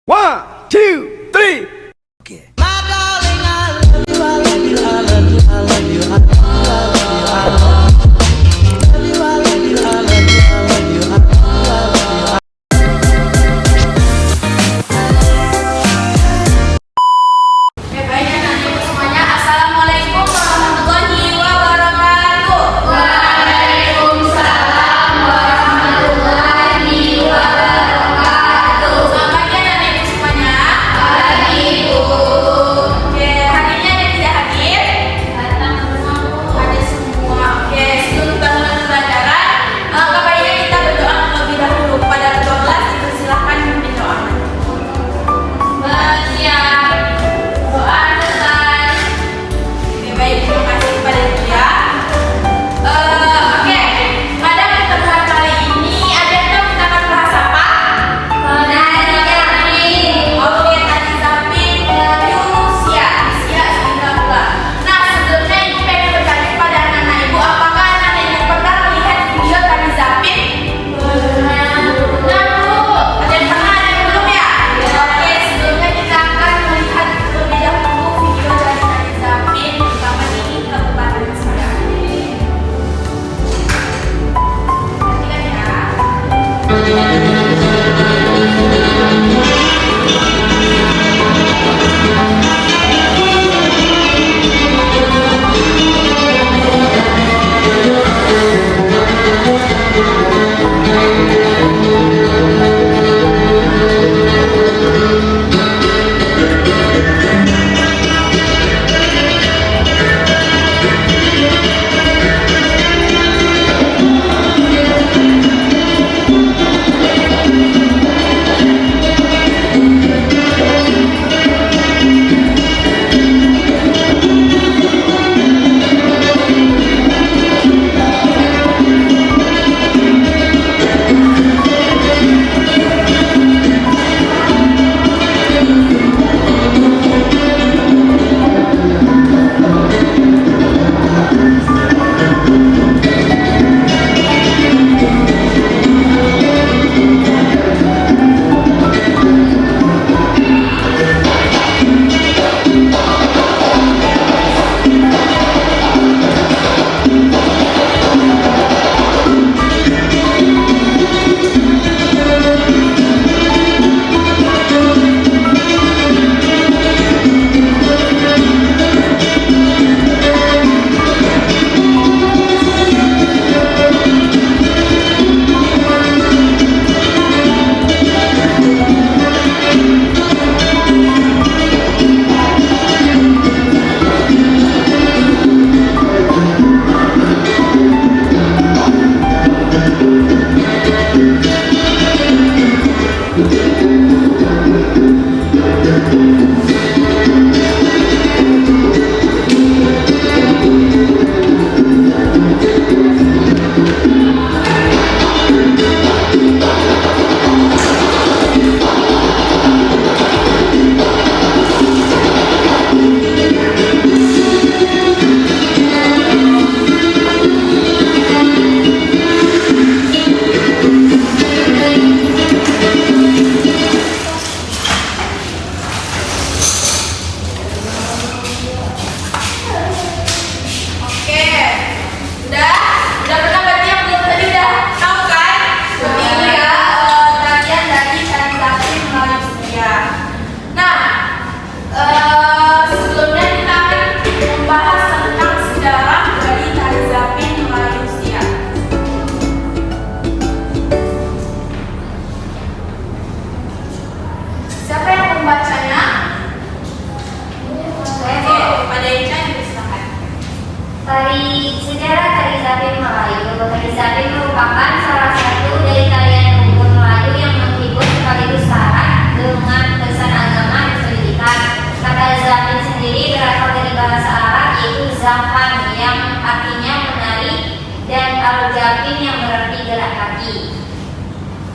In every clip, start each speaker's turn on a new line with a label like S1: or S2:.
S1: One, two, three. Okay.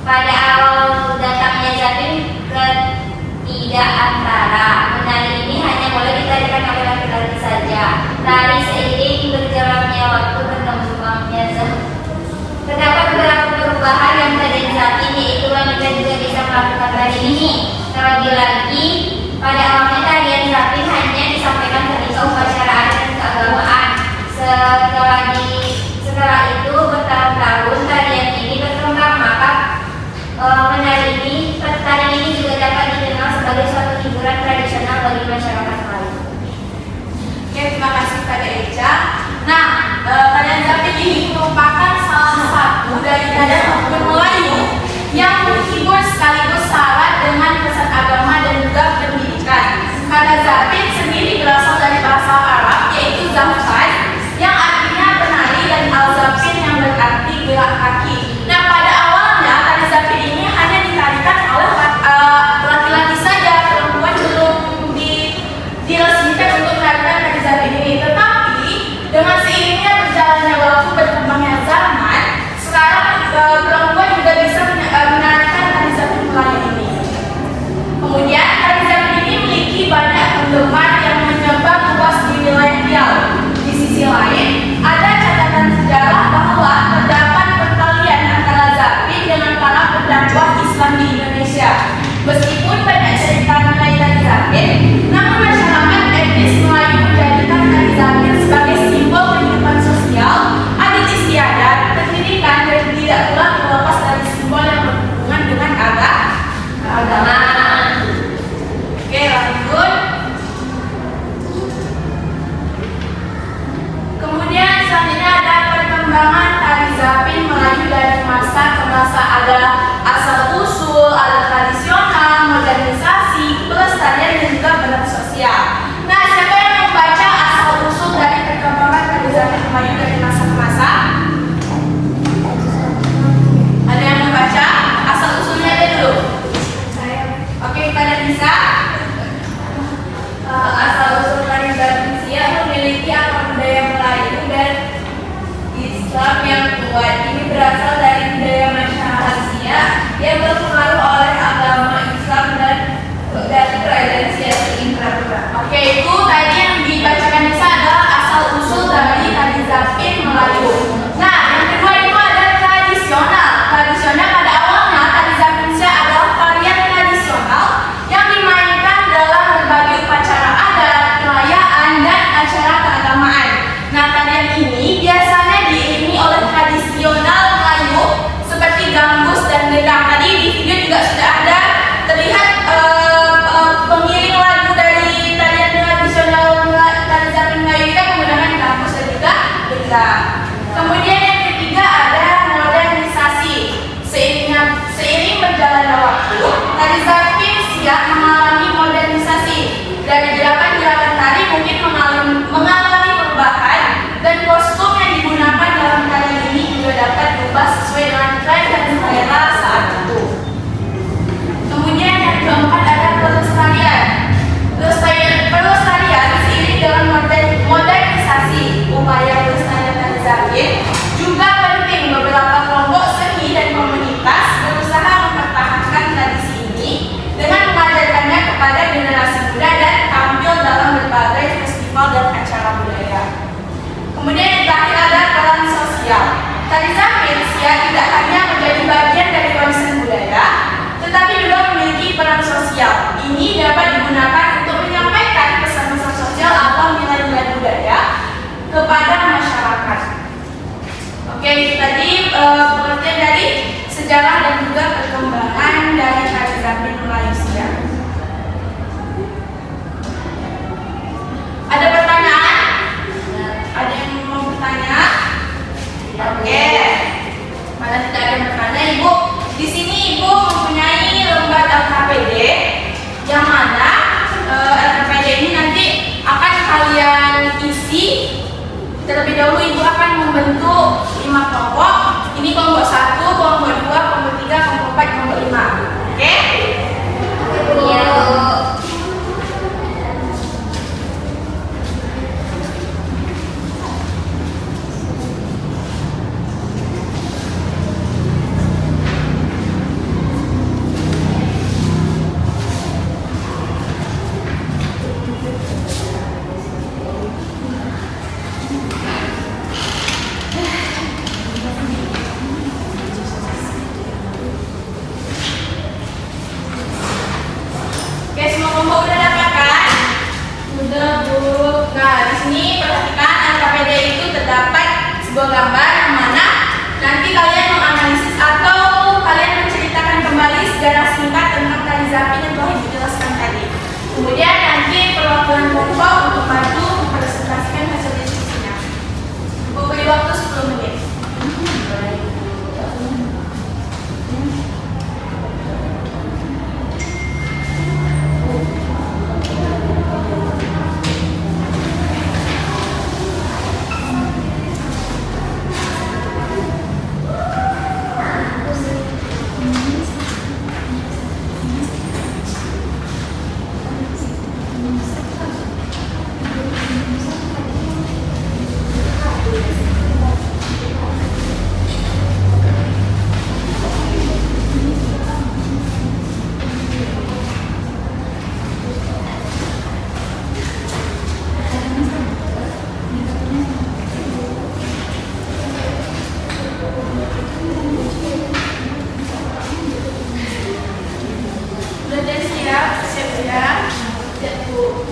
S2: Pada awal datangnya Zabin ke tidak antara, menari ini hanya boleh ditarikan oleh laki-laki saja. Tari seiring berjalannya waktu berkembangnya Zabin. Terdapat beberapa perubahan yang terjadi saat ini, yaitu wanita juga bisa melakukan tari ini. Terlebih
S3: penggemar yang menyebar luas di wilayah Riau. Di sisi lain, ada catatan sejarah bahwa terdapat perkalian antara Zapin dengan para pendakwah Islam di Indonesia. Meskipun banyak cerita mengenai tari Zapin, namun masyarakat etnis Melayu menjadikan tari Zapin sebagai simbol kehidupan sosial, adat istiadat, pendidikan, dan tidak pula terlepas dari simbol yang berhubungan dengan agama. Oke, lanjut. Kemudian selanjutnya ada perkembangan tari Zapin Melayu dari masa ke masa. Ada asal usul, ada tradisional, modernisasi, pelestarian, dan juga berat sosial. Nah, siapa yang membaca asal usul dari perkembangan tari Zapin Melayu dari masa ke masa? Ada yang membaca? Asal usulnya aja dulu. Oke, pada bisa. Asal usul tari Zapin Siak memiliki akar budaya Melayu dan Islam yang kuat. Ini berasal dari budaya masyarakat Siak yang terpengaruh oleh agama Islam dan dari kerajaan Siak Indrapura. Oke, itu tadi yang dibacakan Nisa adalah asal usul dari tari Zapin Melayu. Nah, yang kedua itu ada tradisional. Tradisional pada awalnya tari Zapin Siak adalah tarian tradisional yang dimainkan dalam berbagai upacara adat, perayaan, dan acara keagamaan. Nah, tarian ini biasanya diiringi oleh tradisional Melayu seperti gambus dan gendang. Tadi di video juga sudah ada terlihat pengiring lagu dari tarian tradisional tari Zapin Melayu kita menggunakan gambus dan juga gendang. Kemudian yang ketiga ada modernisasi. Seiring berjalannya waktu, tari Zapin Siak mengalami modernisasi. Dari gerakan-gerakan tari mungkin mengalami perubahan, dan kostum yang digunakan dalam tarian ini juga dapat berubah sesuai dengan tren dan selera saat itu. Kemudian yang keempat ada pelestarian. Pelestarian seiring dengan modernisasi. Upaya pelestarian tari Zapin juga penting. Beberapa kelompok seni dan komunitas berusaha mempertahankan tradisi ini dengan mengajarkannya kepada generasi muda dan tampil dalam berbagai festival dan acara budaya. Kemudian yang terakhir ada peran sosial. Tari Zapin Siak tidak hanya menjadi bagian dari warisan budaya, tetapi juga memiliki peran sosial. Ini dapat digunakan untuk menyampaikan pesan-pesan sosial atau nilai-nilai budaya kepada masyarakat. Oke, itu tadi pengertian dari sejarah dan juga perkembangan dari tari Zapin Melayu Siak. Ada pertanyaan? Ada yang mau bertanya? Oke. Mana tidak ada yang bertanya, Ibu? Di sini Ibu mempunyai lembar LKPD yang mana LKPD ini nanti akan kalian isi. Terlebih dahulu Ibu akan membentuk 5 kelompok. Ini kelompok 1, kelompok 2, kelompok 3, kelompok 4, kelompok 5. Oke?
S2: Iya, Bu.
S3: Oke, semua kelompok udah dapat kan? Udah, Bu. Nah, di sini perhatikan LKPD itu terdapat sebuah gambar yang mana nanti kalian menganalisis atau kalian menceritakan kembali sejarah singkat tentang tari Zapin yang telah dijelaskan tadi. Kemudian nanti perwakilan kelompok untuk maju mempresentasikan hasil diskusinya. Bu beri waktu 10 menit. ya. Siap, Bu.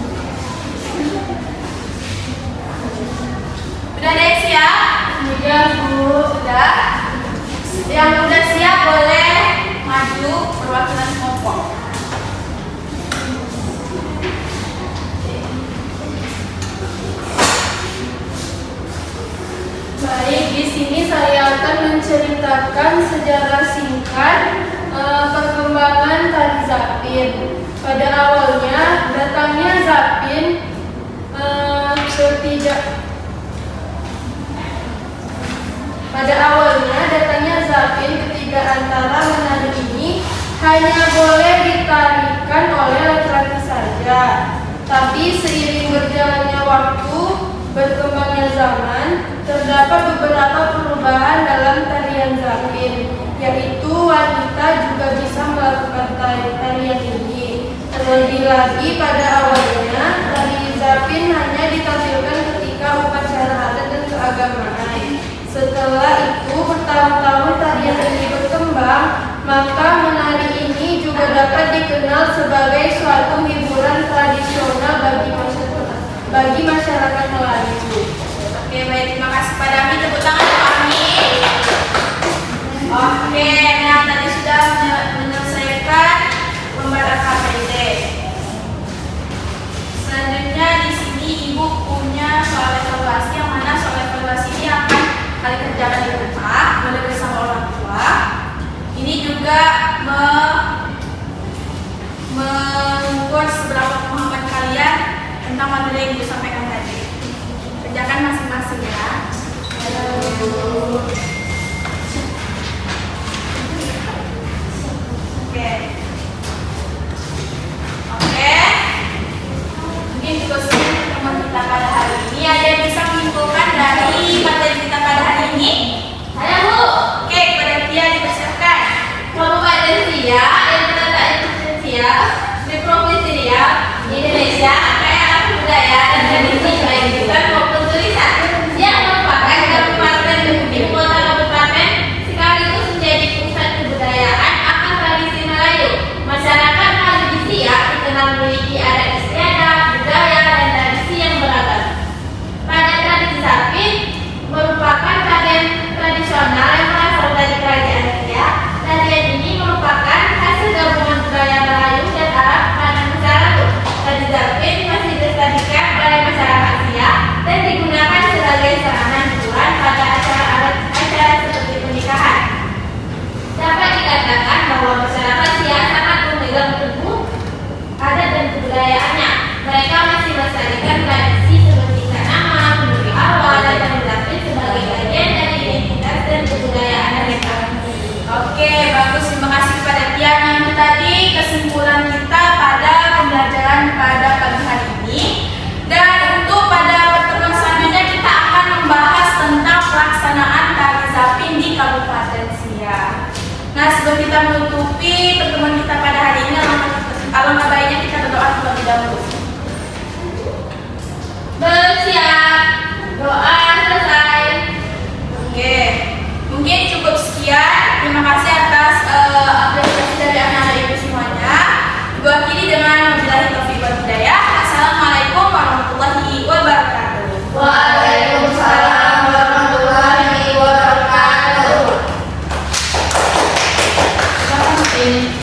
S3: Udah ada yang siap? Sudah, Bu. Sudah. Yang udah siap boleh maju perwakilan kelompok.
S4: Baik, di sini saya akan menceritakan sejarah singkat perkembangan tari Zapin. Pada awalnya datangnya Zapin ketiga antara menari ini hanya boleh ditarikan oleh laki-laki saja. Tapi seiring berjalannya waktu, berkembangnya zaman, terdapat beberapa perubahan dalam tarian Zapin, yaitu wanita juga bisa melakukan tarian ini. Terlebih lagi pada awalnya, tari Zapin hanya ditampilkan ketika upacara adat dan keagamaan. Setelah itu, bertahun-tahun tarian ini berkembang, maka menari ini juga dapat dikenal sebagai suatu hiburan tradisional bagi masyarakat Melayu.
S3: Oke, baik, terima kasih Pak Dami. Tepuk tangan Pak Ami. Oke, nah tadi sudah menyelesaikan lembar KPD. Selanjutnya di sini Ibu punya soal evaluasi, yang mana soal evaluasi ini akan kalian kerjakan di rumah, boleh bersama orang tua. Ini juga mengukur seberapa pemahaman kalian tentang materi yang disampaikan tadi. Kerjakan masing-masing ya. Oke. Mungkin cukup sekian pertemuan kita pada hari ini. Ada yang bisa menyimpulkan dari materi kita pada hari ini?
S2: Ada, Bu.
S3: Oke, kepada Tia dipersilakan.
S2: Kelompok Indonesia yang terletak di Provinsi Riau, Indonesia, kaya alam budaya dan tradisi baik lisan maupun tulisan, yang merupakan kabupaten ibu kota kabupaten sekaligus menjadi pusat kebudayaan akan tradisi Melayu. Masyarakat Melayu Siak dikenal memiliki adat istiadat, budaya dan tradisi yang beragam. Pada tradisi Zapin merupakan tarian tradisional yang berasal dari kerajaan Siak. Tarian ini merupakan hasil gabungan budaya Melayu dan Arab pada masa lalu. Tari Zapin masih dilestarikan oleh masyarakat Siak dan digunakan sebagai sarana hiburan pada acara seperti pernikahan. Dapat dikatakan bahwa masyarakat Siak sangat memegang teguh adat dan kebudayaannya. Mereka masih melestarikan tradisi seperti tanaman, menuri awal, dan tari Zapin sebagai bagian dari identitas dan kebudayaan mereka.
S3: Oke, bagus. Terima kasih kepada Tia. Nah, itu tadi kesimpulan kita pada pembelajaran pada pagi hari ini. Dan untuk pada pertemuan selanjutnya kita akan membahas tentang pelaksanaan tari Zapin di Kabupaten Siak. Nah, sebelum kita menutupi pertemuan kita pada hari ini, alangkah baiknya kita berdoa terlebih dahulu.
S2: Bersiap, doa selesai.
S3: Oke, mungkin cukup sekian. Terima kasih atas apresiasi dari anak-anak ibu semuanya. Ibu akhiri dengan wabillahi taufiq wal hidayah. Assalamualaikum warahmatullahi wabarakatuh.
S2: Waalaikumsalam warahmatullahi wabarakatuh.
S3: Selamat